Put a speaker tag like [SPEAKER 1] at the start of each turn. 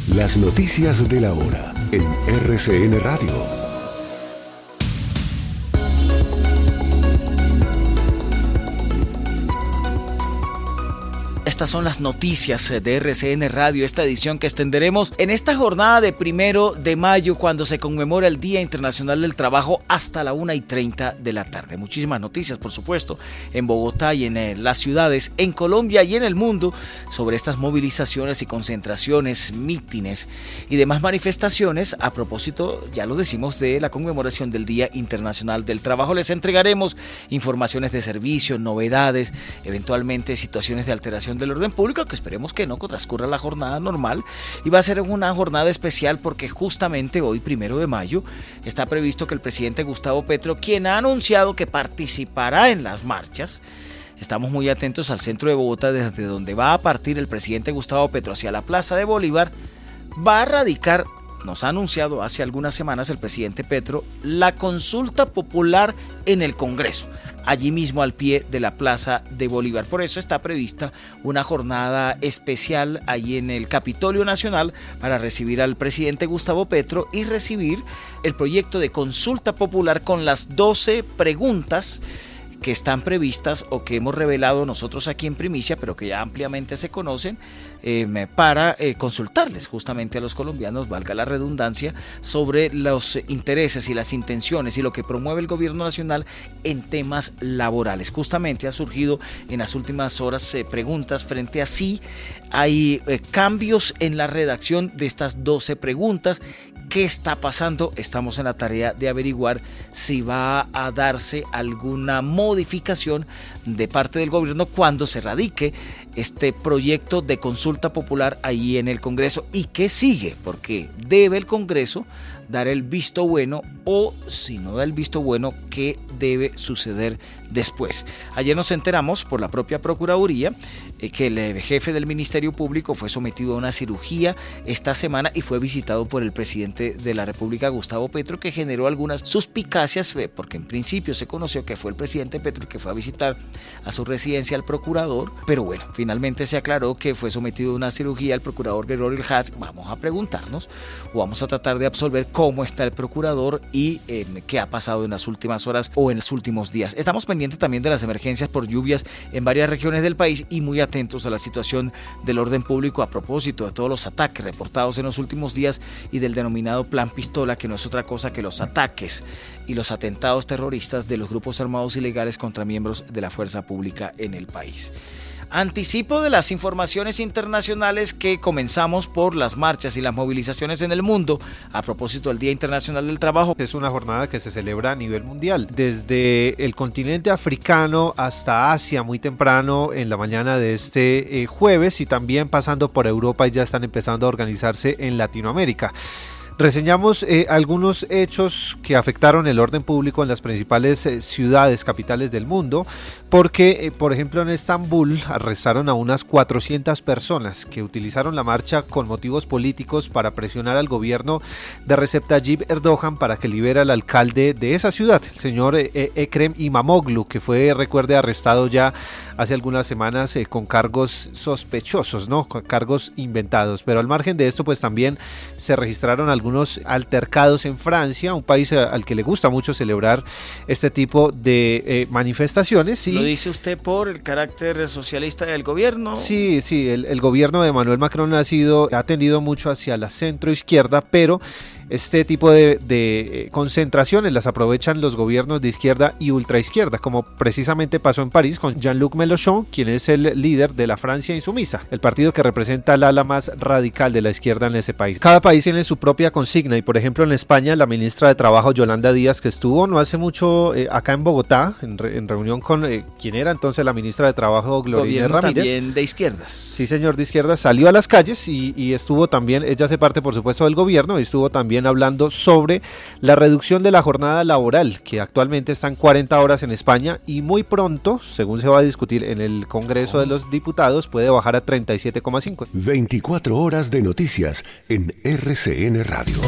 [SPEAKER 1] Las noticias de la hora en RCN Radio.
[SPEAKER 2] Estas son las noticias de RCN Radio, esta edición que extenderemos en esta jornada de 1 de mayo, cuando se conmemora el Día Internacional del Trabajo, hasta la 1:30 de la tarde. Muchísimas noticias, por supuesto, en Bogotá y en las ciudades, en Colombia y en el mundo, sobre estas movilizaciones y concentraciones, mítines y demás manifestaciones. A propósito, ya lo decimos, de la conmemoración del Día Internacional del Trabajo. Les entregaremos informaciones de servicio, novedades, eventualmente situaciones de alteración del orden público, que esperemos que no transcurra la jornada normal, y va a ser una jornada especial porque justamente hoy, 1 de mayo, está previsto que el presidente Gustavo Petro, quien ha anunciado que participará en las marchas, estamos muy atentos al centro de Bogotá, desde donde va a partir el presidente Gustavo Petro hacia la Plaza de Bolívar, va a radicar, nos ha anunciado hace algunas semanas el presidente Petro, la consulta popular en el Congreso, allí mismo al pie de la Plaza de Bolívar. Por eso está prevista una jornada especial allí en el Capitolio Nacional para recibir al presidente Gustavo Petro y recibir el proyecto de consulta popular con las 12 preguntas que están previstas o que hemos revelado nosotros aquí en primicia, pero que ya ampliamente se conocen, para consultarles justamente a los colombianos, valga la redundancia, sobre los intereses y las intenciones y lo que promueve el gobierno nacional en temas laborales. Justamente ha surgido en las últimas horas preguntas frente a si hay cambios en la redacción de estas 12 preguntas. ¿Qué está pasando? Estamos en la tarea de averiguar si va a darse alguna modificación de parte del gobierno cuando se radique este proyecto de consulta popular ahí en el Congreso. ¿Y qué sigue? Porque debe el Congreso dar el visto bueno, o si no da el visto bueno, ¿qué debe suceder después? Ayer nos enteramos por la propia Procuraduría que el jefe del Ministerio Público fue sometido a una cirugía esta semana y fue visitado por el presidente de la República, Gustavo Petro, que generó algunas suspicacias, porque en principio se conoció que fue el presidente Petro el que fue a visitar a su residencia al procurador, pero bueno, finalmente se aclaró que fue sometido a una cirugía el procurador Gregorio Haas. Vamos a preguntarnos, o vamos a tratar de absolver cómo está el procurador y qué ha pasado en las últimas horas o en los últimos días. Estamos pendientes también de las emergencias por lluvias en varias regiones del país y muy atentos a la situación del orden público a propósito de todos los ataques reportados en los últimos días y del denominado Plan Pistola, que no es otra cosa que los ataques y los atentados terroristas de los grupos armados ilegales contra miembros de la fuerza pública en el país. Anticipo de las informaciones internacionales, que comenzamos por las marchas y las movilizaciones en el mundo a propósito del Día Internacional del Trabajo.
[SPEAKER 3] Es una jornada que se celebra a nivel mundial, desde el continente africano hasta Asia muy temprano en la mañana de este jueves, y también pasando por Europa, y ya están empezando a organizarse en Latinoamérica. Reseñamos algunos hechos que afectaron el orden público en las principales ciudades capitales del mundo, porque, por ejemplo, en Estambul arrestaron a unas 400 personas que utilizaron la marcha con motivos políticos para presionar al gobierno de Recep Tayyip Erdogan para que libere al alcalde de esa ciudad, el señor Ekrem İmamoğlu, que fue, recuerde, arrestado ya hace algunas semanas con cargos sospechosos, ¿no? Con cargos inventados. Pero al margen de esto, pues también se registraron algunos altercados en Francia, un país al que le gusta mucho celebrar este tipo de manifestaciones.
[SPEAKER 2] ¿Lo dice usted por el carácter socialista del gobierno?
[SPEAKER 3] Sí, el gobierno de Emmanuel Macron ha tendido mucho hacia la centroizquierda, pero este tipo de concentraciones las aprovechan los gobiernos de izquierda y ultraizquierda, como precisamente pasó en París con Jean-Luc Mélenchon, quien es el líder de la Francia Insumisa, el partido que representa el ala más radical de la izquierda en ese país. Cada país tiene su propia consigna, y por ejemplo en España la ministra de Trabajo, Yolanda Díaz, que estuvo no hace mucho acá en Bogotá en reunión con quien era entonces la ministra de Trabajo, Gloria Ramírez,
[SPEAKER 2] también de izquierdas.
[SPEAKER 3] Sí, señor, de izquierdas, salió a las calles y estuvo también, ella hace parte por supuesto del gobierno, y estuvo también hablando sobre la reducción de la jornada laboral, que actualmente está en 40 horas en España, y muy pronto, según se va a discutir en el Congreso de los Diputados, puede bajar a 37,5.
[SPEAKER 1] 24 horas de noticias en RCN Radio.